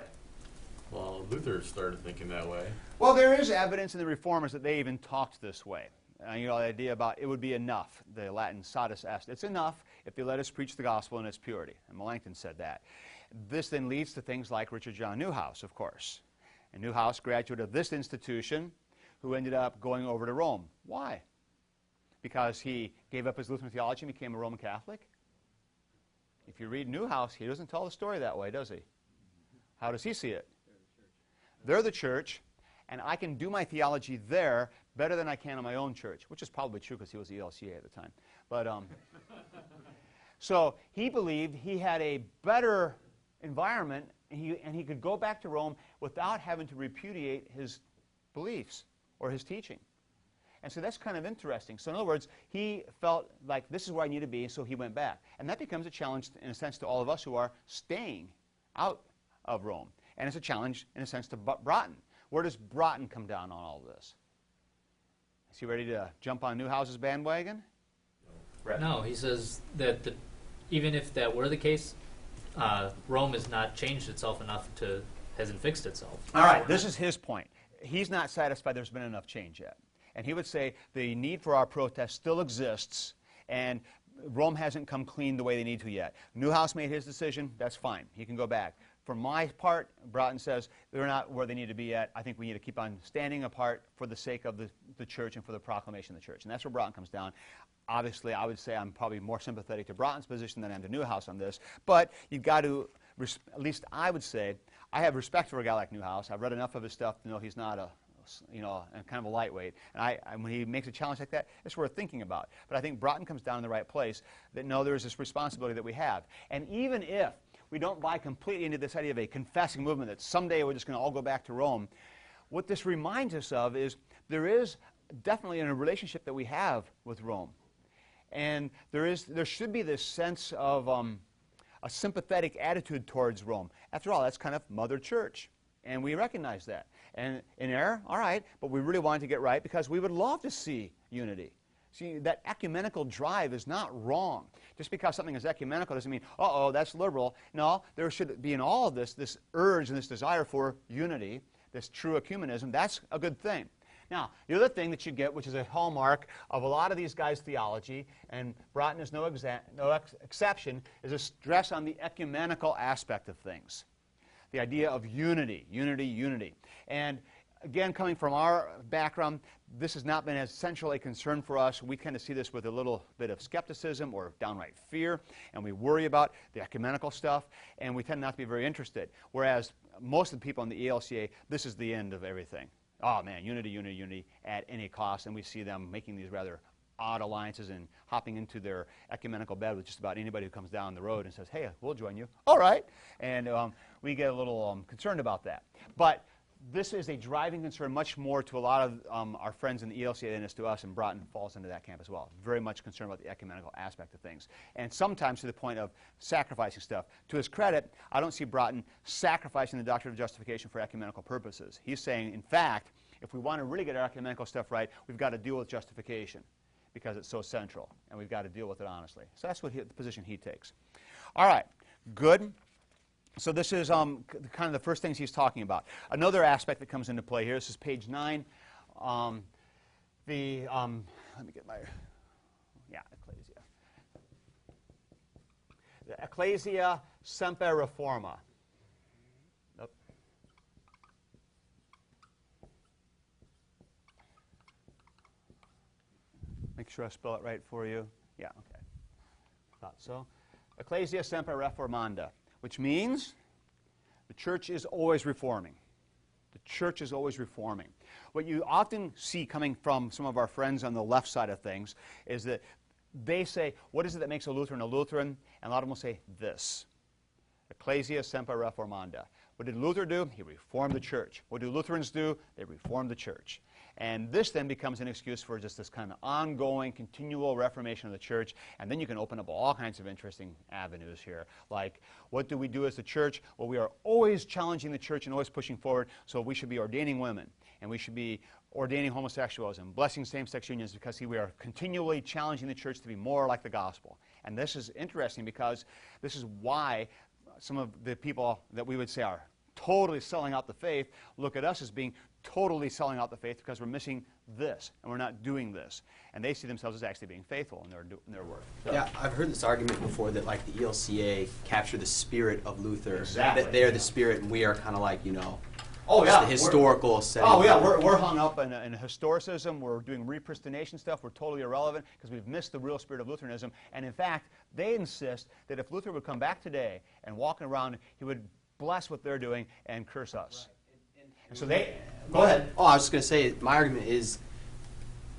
Well, Luther started thinking that way. Well, there is evidence in the Reformers that they even talked this way. The idea about it would be enough, the Latin satis est. It's enough if they let us preach the gospel in its purity. And Melanchthon said that. This then leads to things like Richard John Neuhaus, of course. And Neuhaus, graduate of this institution, who ended up going over to Rome. Why? Because he gave up his Lutheran theology and became a Roman Catholic? If you read Neuhaus, he doesn't tell the story that way, does he? How does he see it? They're the church, and I can do my theology there better than I can in my own church, which is probably true because he was the ELCA at the time. But so he believed he had a better environment, and he could go back to Rome without having to repudiate his beliefs or his teaching. And so that's kind of interesting. So in other words, he felt like this is where I need to be, so he went back. And that becomes a challenge, in a sense, to all of us who are staying out of Rome. And it's a challenge, in a sense, to Braaten. Where does Braaten come down on all of this? Is he ready to jump on Neuhaus's bandwagon? No, he says that even if that were the case, Rome has not changed itself enough hasn't fixed itself. All right, this is his point. He's not satisfied there's been enough change yet. And he would say the need for our protest still exists, and Rome hasn't come clean the way they need to yet. Newhouse made his decision. That's fine. He can go back. For my part, Braaten says they're not where they need to be yet. I think we need to keep on standing apart for the sake of the church and for the proclamation of the church. And that's where Braaten comes down. Obviously, I would say I'm probably more sympathetic to Braaten's position than I am to Newhouse on this. But you've got to, at least I would say, I have respect for a guy like Newhouse. I've read enough of his stuff to know he's not a, kind of a lightweight. And when he makes a challenge like that, it's worth thinking about. But I think Braaten comes down in the right place, that no, there is this responsibility that we have. And even if we don't buy completely into this idea of a confessing movement that someday we're just going to all go back to Rome, what this reminds us of is there is definitely a relationship that we have with Rome. And there should be this sense of a sympathetic attitude towards Rome. After all, that's kind of Mother Church. And we recognize that. And in error, all right, but we really wanted to get right because we would love to see unity. See, that ecumenical drive is not wrong. Just because something is ecumenical doesn't mean, uh-oh, that's liberal. No, there should be in all of this urge and this desire for unity, this true ecumenism. That's a good thing. Now, the other thing that you get, which is a hallmark of a lot of these guys' theology, and Braaten is no exception, is a stress on the ecumenical aspect of things. The idea of unity, unity, unity. And again, coming from our background, this has not been as central a concern for us. We kind of see this with a little bit of skepticism or downright fear, and we worry about the ecumenical stuff, and we tend not to be very interested. Whereas most of the people in the ELCA, this is the end of everything. Oh man, unity, unity, unity at any cost, and we see them making these rather odd alliances and hopping into their ecumenical bed with just about anybody who comes down the road and says, hey, we'll join you. All right. And we get a little concerned about that. But this is a driving concern much more to a lot of our friends in the ELCA than it is to us, and Braaten falls into that camp as well. Very much concerned about the ecumenical aspect of things. And sometimes to the point of sacrificing stuff. To his credit, I don't see Braaten sacrificing the doctrine of justification for ecumenical purposes. He's saying, in fact, if we want to really get our ecumenical stuff right, we've got to deal with justification because it's so central, and we've got to deal with it honestly. So that's what the position he takes. All right, good. So this is kind of the first things he's talking about. Another aspect that comes into play here, this is page 9. Let me get my, ecclesia. The ecclesia semper reforma. Nope. Make sure I spell it right for you. Yeah, okay. Thought so. Ecclesia semper reformanda, which means the church is always reforming. The church is always reforming. What you often see coming from some of our friends on the left side of things is that they say, what is it that makes a Lutheran a Lutheran? And a lot of them will say this. Ecclesia semper reformanda. What did Luther do? He reformed the church. What do Lutherans do? They reform the church. And this then becomes an excuse for just this kind of ongoing, continual reformation of the church. And then you can open up all kinds of interesting avenues here. Like, what do we do as the church? Well, we are always challenging the church and always pushing forward. So we should be ordaining women. And we should be ordaining homosexuals and blessing same-sex unions because we are continually challenging the church to be more like the gospel. And this is interesting because this is why some of the people that we would say are totally selling out the faith look at us as being totally selling out the faith because we're missing this and we're not doing this. And they see themselves as actually being faithful in their work. So. Yeah, I've heard this argument before that like the ELCA capture the spirit of Luther. Exactly. That they're the spirit and we are kind of like, oh, yeah, the historical setting. Oh, yeah, we're hung up in historicism. We're doing repristination stuff. We're totally irrelevant because we've missed the real spirit of Lutheranism. And in fact, they insist that if Luther would come back today and walking around, he would bless what they're doing and curse us. Right. And so they... Go ahead. Oh, I was just going to say, my argument is,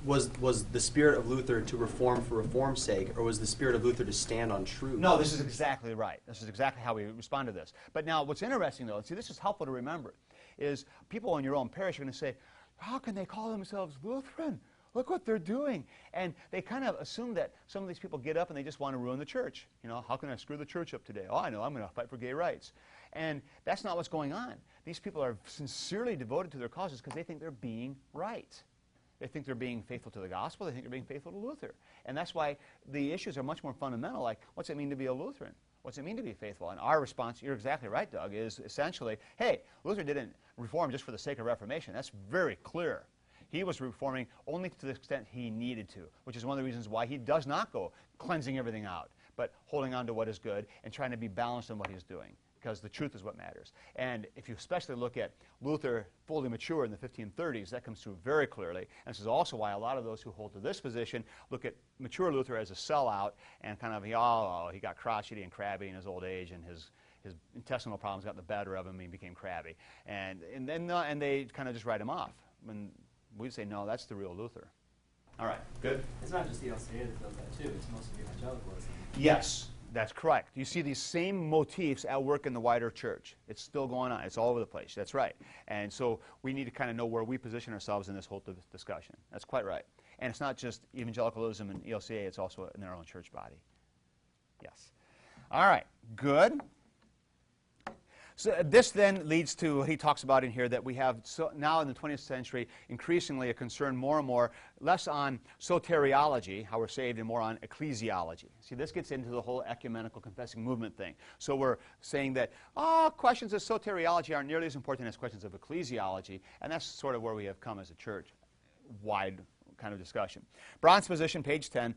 was the spirit of Luther to reform for reform's sake, or was the spirit of Luther to stand on truth? No, this is exactly right. This is exactly how we respond to this. But now, what's interesting, though, and see, this is helpful to remember, is people in your own parish are going to say, how can they call themselves Lutheran? Look what they're doing. And they kind of assume that some of these people get up and they just want to ruin the church. How can I screw the church up today? Oh, I know, I'm going to fight for gay rights. And that's not what's going on. These people are sincerely devoted to their causes because they think they're being right. They think they're being faithful to the gospel. They think they're being faithful to Luther. And that's why the issues are much more fundamental, like, what's it mean to be a Lutheran? What's it mean to be faithful? And our response, you're exactly right, Doug, is essentially, hey, Luther didn't reform just for the sake of Reformation. That's very clear. He was reforming only to the extent he needed to, which is one of the reasons why he does not go cleansing everything out, but holding on to what is good and trying to be balanced in what he's doing, because the truth is what matters. And if you especially look at Luther fully mature in the 1530s, that comes through very clearly. And this is also why a lot of those who hold to this position look at mature Luther as a sellout and kind of, he got crotchety and crabby in his old age, and his intestinal problems got the better of him, and he became crabby. And they kind of just write him off. When we'd say, no, that's the real Luther. All right, good. It's not just the LCA that does that, too. It's mostly evangelicalism. Yes, that's correct. You see these same motifs at work in the wider church. It's still going on. It's all over the place. That's right. And so we need to kind of know where we position ourselves in this whole discussion. That's quite right. And it's not just evangelicalism and ELCA. It's also in their own church body. Yes. All right, good. So this then leads to what he talks about in here, that we have now in the 20th century increasingly a concern more and more, less on soteriology, how we're saved, and more on ecclesiology. See, this gets into the whole ecumenical confessing movement thing. So we're saying that, questions of soteriology aren't nearly as important as questions of ecclesiology, and that's sort of where we have come as a church, wide kind of discussion. Braaten's position, page 10,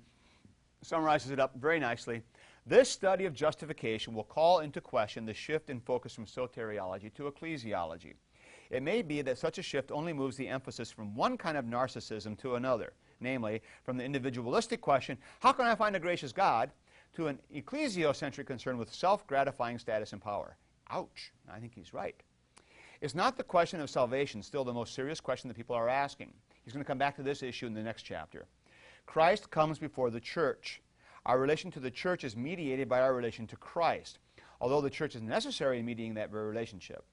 summarizes it up very nicely. This study of justification will call into question the shift in focus from soteriology to ecclesiology. It may be that such a shift only moves the emphasis from one kind of narcissism to another, namely from the individualistic question, how can I find a gracious God, to an ecclesiocentric concern with self-gratifying status and power. Ouch, I think he's right. Is not the question of salvation still the most serious question that people are asking? He's going to come back to this issue in the next chapter. Christ comes before the church. Our relation to the church is mediated by our relation to Christ, although the church is necessary in mediating that very relationship.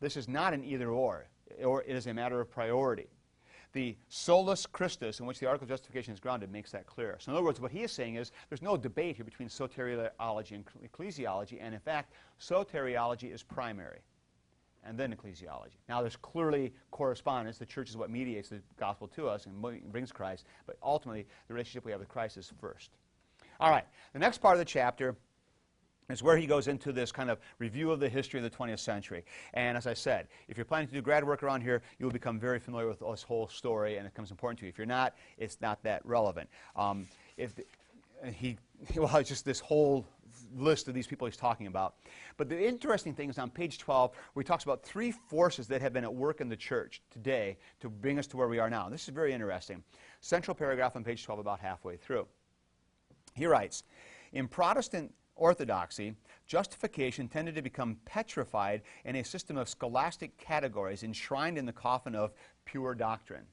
This is not an either-or, it is a matter of priority. The solus Christus, in which the article of justification is grounded, makes that clear. So in other words, what he is saying is there's no debate here between soteriology and ecclesiology, and in fact, soteriology is primary, and then ecclesiology. Now there's clearly correspondence. The church is what mediates the gospel to us and brings Christ, but ultimately the relationship we have with Christ is first. All right, the next part of the chapter is where he goes into this kind of review of the history of the 20th century. And as I said, if you're planning to do grad work around here, you'll become very familiar with this whole story, and it becomes important to you. If you're not, it's not that relevant. It's just this whole list of these people he's talking about. But the interesting thing is on page 12, where he talks about three forces that have been at work in the church today to bring us to where we are now. This is very interesting. Central paragraph on page 12, about halfway through. He writes, in Protestant orthodoxy, justification tended to become petrified in a system of scholastic categories enshrined in the coffin of pure doctrine.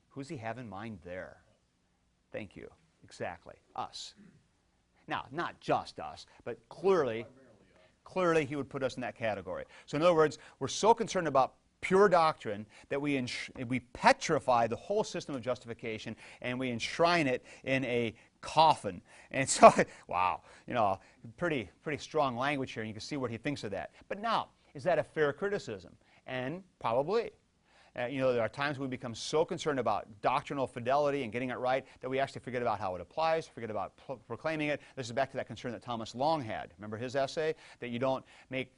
Who's he have in mind there? Thank you. Exactly. Us. Now, not just us, but clearly he would put us in that category. So in other words, we're so concerned about pure doctrine that we petrify the whole system of justification, and we enshrine it in a coffin. And so, wow, pretty strong language here, and you can see what he thinks of that. But now, is that a fair criticism? And probably. There are times we become so concerned about doctrinal fidelity and getting it right that we actually forget about how it applies, forget about proclaiming it. This is back to that concern that Thomas Long had. Remember his essay? That you don't make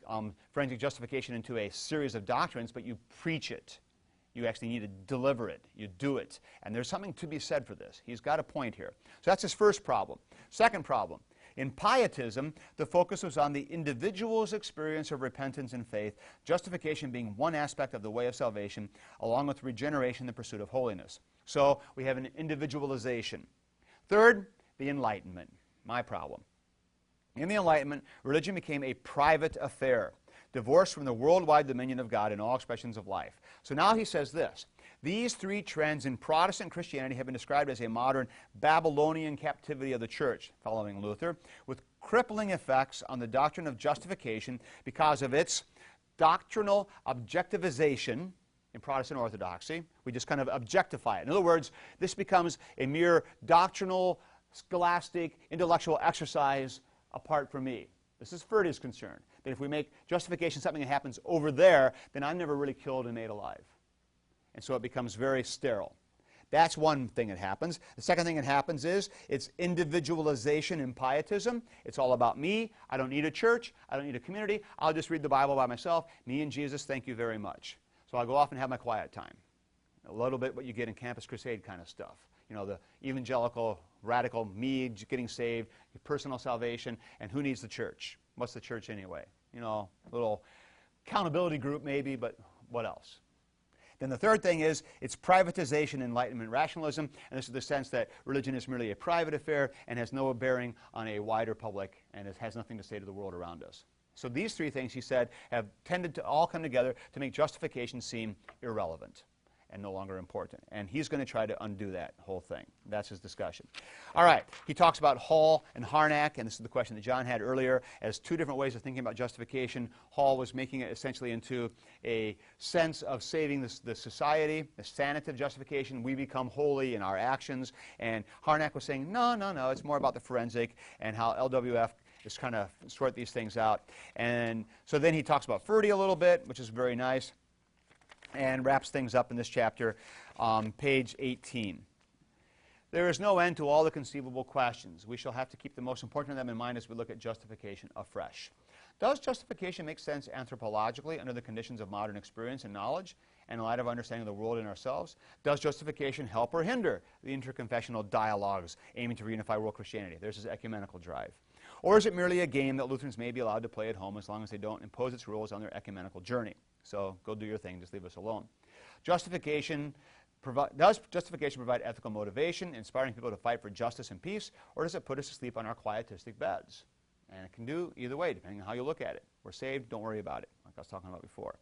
forensic justification into a series of doctrines, but you preach it. You actually need to deliver it. You do it. And there's something to be said for this. He's got a point here. So that's his first problem. Second problem. In pietism, the focus was on the individual's experience of repentance and faith, justification being one aspect of the way of salvation, along with regeneration and the pursuit of holiness. So we have an individualization. Third, the Enlightenment. My problem. In the Enlightenment, religion became a private affair, divorced from the worldwide dominion of God in all expressions of life. So now he says this. These three trends in Protestant Christianity have been described as a modern Babylonian captivity of the church, following Luther, with crippling effects on the doctrine of justification because of its doctrinal objectivization in Protestant orthodoxy. We just kind of objectify it. In other words, this becomes a mere doctrinal, scholastic, intellectual exercise apart from me. This is Furti's concern, that if we make justification something that happens over there, then I'm never really killed and made alive. And so it becomes very sterile. That's one thing that happens. The second thing that happens is it's individualization in pietism. It's all about me. I don't need a church. I don't need a community. I'll just read the Bible by myself. Me and Jesus, thank you very much. So I'll go off and have my quiet time. A little bit what you get in Campus Crusade kind of stuff. You know, the evangelical, radical, me getting saved, your personal salvation, and who needs the church? What's the church anyway? You know, a little accountability group maybe, but what else? Then the third thing is it's privatization, enlightenment, rationalism, and this is the sense that religion is merely a private affair and has no bearing on a wider public, and it has nothing to say to the world around us. So these three things, he said, have tended to all come together to make justification seem irrelevant and no longer important. And he's going to try to undo that whole thing. That's his discussion. All right, he talks about Hall and Harnack, and this is the question that John had earlier, as two different ways of thinking about justification. Hall was making it essentially into a sense of saving the society, a sanative justification. We become holy in our actions. And Harnack was saying, no, it's more about the forensic and how LWF is kind of sort these things out. And so then he talks about Furdy a little bit, which is very nice, and wraps things up in this chapter, page 18. There is no end to all the conceivable questions. We shall have to keep the most important of them in mind as we look at justification afresh. Does justification make sense anthropologically under the conditions of modern experience and knowledge, and in light of understanding of the world and ourselves? Does justification help or hinder the interconfessional dialogues aiming to reunify world Christianity? There's his ecumenical drive. Or is it merely a game that Lutherans may be allowed to play at home as long as they don't impose its rules on their ecumenical journey? So go do your thing, just leave us alone. Does justification provide ethical motivation, inspiring people to fight for justice and peace, or does it put us to sleep on our quietistic beds? And it can do either way, depending on how you look at it. We're saved, don't worry about it, like I was talking about before.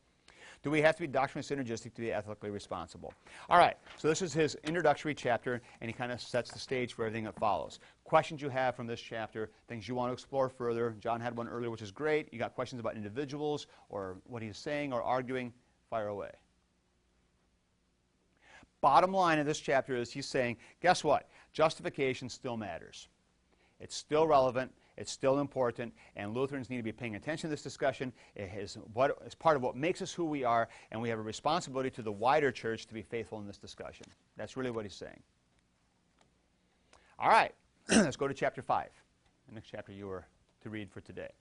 Do we have to be doctrinally synergistic to be ethically responsible? All right, so this is his introductory chapter, and he kind of sets the stage for everything that follows. Questions you have from this chapter, things you want to explore further. John had one earlier, which is great. You got questions about individuals or what he's saying or arguing, fire away. Bottom line of this chapter is he's saying, guess what? Justification still matters. It's still relevant. It's still important, and Lutherans need to be paying attention to this discussion. It is part of what makes us who we are, and we have a responsibility to the wider church to be faithful in this discussion. That's really what he's saying. All right, let's go to chapter 5, the next chapter you were to read for today.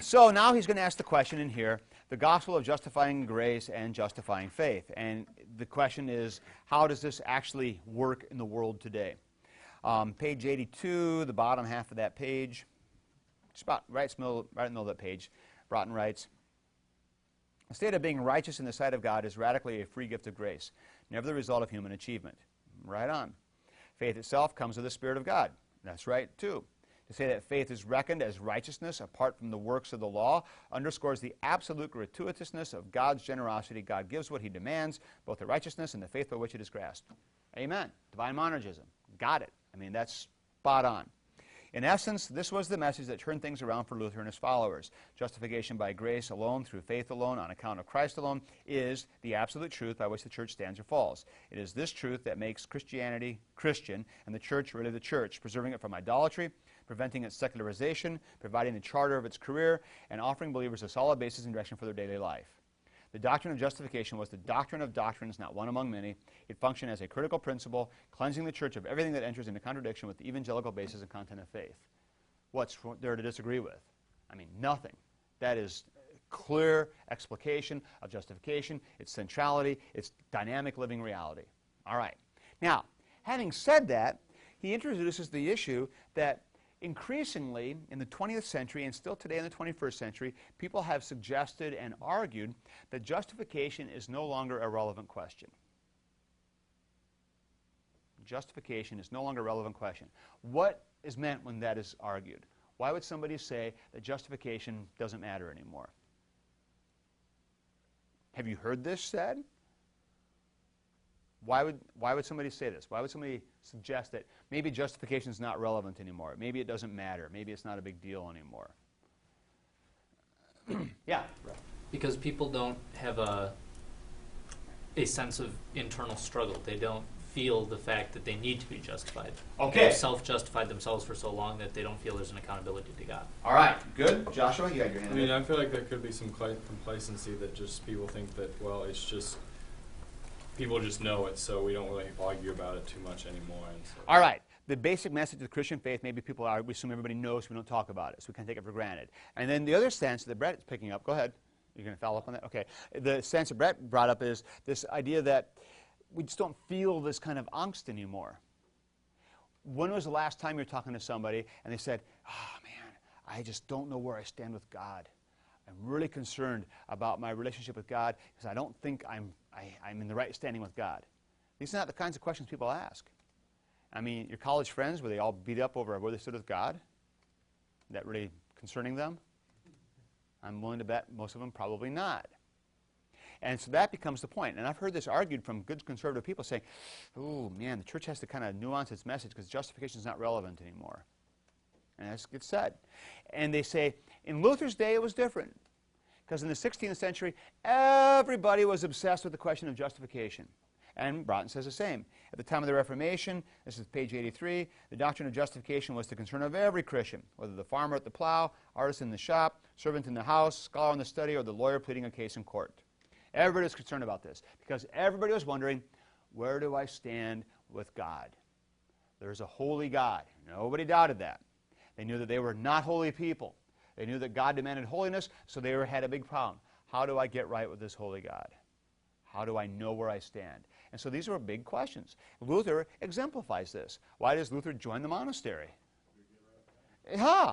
So now he's going to ask the question in here, the gospel of justifying grace and justifying faith. And the question is, how does this actually work in the world today? Page 82, the bottom half of that page, just about right in the middle of that page, Braaten writes, the state of being righteous in the sight of God is radically a free gift of grace, never the result of human achievement. Right on. Faith itself comes of the Spirit of God. That's right, too. To say that faith is reckoned as righteousness apart from the works of the law underscores the absolute gratuitousness of God's generosity. God gives what he demands, both the righteousness and the faith by which it is grasped. Amen. Divine monergism. Got it. I mean, that's spot on. In essence, this was the message that turned things around for Luther and his followers. Justification by grace alone, through faith alone, on account of Christ alone, is the absolute truth by which the church stands or falls. It is this truth that makes Christianity Christian, and the church really the church, preserving it from idolatry, preventing its secularization, providing the charter of its career, and offering believers a solid basis and direction for their daily life. The doctrine of justification was the doctrine of doctrines, not one among many. It functioned as a critical principle, cleansing the church of everything that enters into contradiction with the evangelical basis and content of faith. What's there to disagree with? I mean, nothing. That is clear explication of justification, its centrality, its dynamic living reality. All right. Now, having said that, he introduces the issue that increasingly in the 20th century and still today in the 21st century, people have suggested and argued that justification is no longer a relevant question. Justification is no longer a relevant question. What is meant when that is argued? Why would somebody say that justification doesn't matter anymore? Have you heard this said? Why would somebody say this? Why would somebody suggest that maybe justification is not relevant anymore? Maybe it doesn't matter. Maybe it's not a big deal anymore. Yeah. Because people don't have a sense of internal struggle. They don't feel the fact that they need to be justified. Okay. They've self-justified themselves for so long that they don't feel there's an accountability to God. All right. Good. Joshua, you got your hand I mean, up. I feel like there could be some complacency that just people think that, well, it's just, people just know it, so we don't really argue about it too much anymore. And so. All right. The basic message of the Christian faith, maybe people are, we assume everybody knows, so we don't talk about it, so we can take it for granted. And then the other sense that Brett's picking up, go ahead. You're going to follow up on that? Okay. The sense that Brett brought up is this idea that we just don't feel this kind of angst anymore. When was the last time you were talking to somebody and they said, oh man, I just don't know where I stand with God. I'm really concerned about my relationship with God because I don't think I'm in the right standing with God. These are not the kinds of questions people ask. I mean, your college friends, were they all beat up over where they stood with God? Is that really concerning them? I'm willing to bet most of them probably not. And so that becomes the point. And I've heard this argued from good conservative people saying, oh man, the church has to kind of nuance its message because justification is not relevant anymore. And that gets said. And they say, in Luther's day it was different. Because in the 16th century, everybody was obsessed with the question of justification. And Braaten says the same. At the time of the Reformation, this is page 83, the doctrine of justification was the concern of every Christian, whether the farmer at the plow, artist in the shop, servant in the house, scholar in the study, or the lawyer pleading a case in court. Everybody was concerned about this because everybody was wondering, where do I stand with God? There's a holy God. Nobody doubted that. They knew that they were not holy people. They knew that God demanded holiness, so they had a big problem. How do I get right with this holy God? How do I know where I stand? And so these were big questions. Luther exemplifies this. Why does Luther join the monastery? Yeah.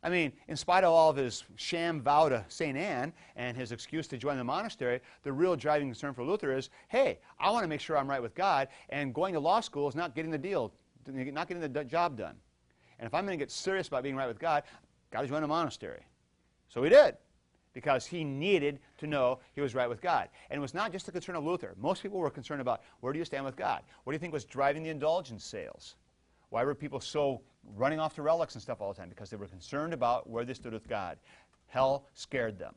I mean, in spite of all of his sham vow to St. Anne and his excuse to join the monastery, the real driving concern for Luther is, hey, I want to make sure I'm right with God, and going to law school is not getting the deal, not getting the job done. And if I'm going to get serious about being right with God, I've got to join a monastery. So he did, because he needed to know he was right with God. And it was not just the concern of Luther. Most people were concerned about, where do you stand with God? What do you think was driving the indulgence sales? Why were people so running off to relics and stuff all the time? Because they were concerned about where they stood with God. Hell scared them.